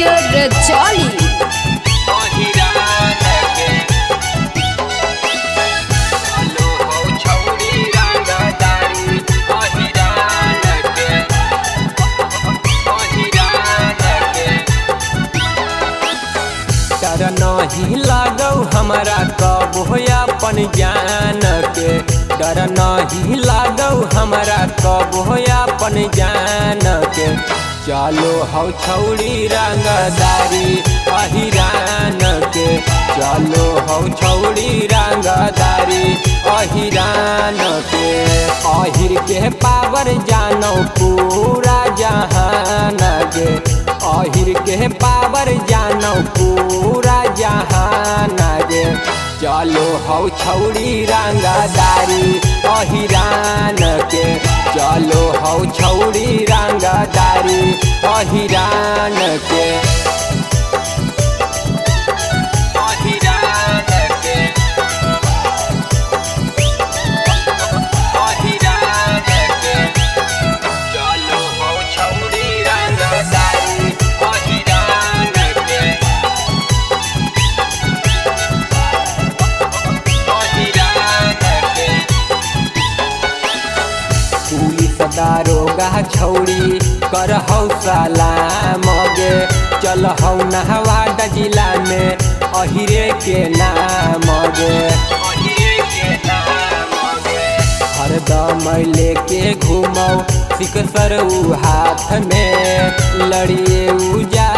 Studio Rajauli. डर नहीं लागौ हमारा कब होया अपन जान के, डर नहीं लागौ हमारा कब होया अपन जान के। चलो हौ छौड़ी रंगदारी अहिरान के, चलो हौ छौड़ी रंगदारी अहिरान के। अहिर के पावर जानो पूरा जहान के, अहिर के पावर जानो पूरा जहान गे। चलो हौ छौड़ी रंगदारी अहिरान के, चलो हौ छौड़ी रंगदारी अहिरान के। दारोगा छौड़ी कर हौ सलाम गे, चल हौ नहवादा जिला में अहिरे के नाम गे। हरदम लेके घूमौ सिकसर उ हाथ में, लड़िए उजा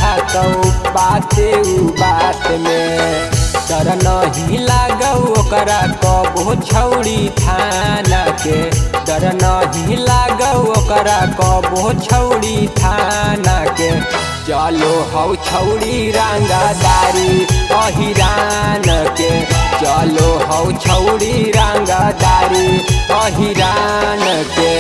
हाथौ बाते उ बात में। डर नहीं लागौ ओकरा कबो छौड़ी थाना के, डर नहीं लागौ ओकरा कबो छौड़ी थाना के। चलो हौ छौड़ी रंगदारी अहिरान के, चलो हौ छौड़ी रंगदारी अहिरान के।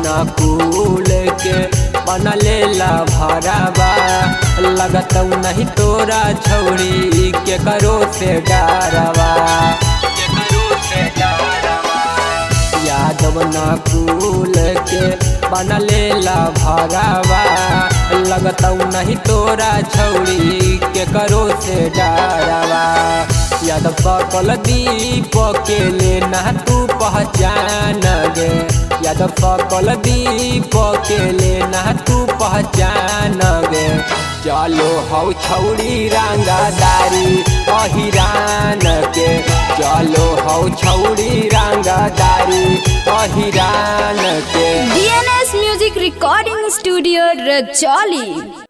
नकुल के बनले ला भरावा, लगतौ नहीं तोरा छौड़ी के करो से डरवा। यादव नकुल के बनले ला भरावा, लगतौ नहीं तोरा छौड़ी के करो से डरवा। यादव सकल दीप के लेना तू पहचान गे, यादव सकल दीप के लेना तू पहचान गे। चलो हौ छौड़ी रंगदारी अहिरान के, चलो हौ छौड़ी रंगदारी अहिरान के। DNS music recording studio Rajauli.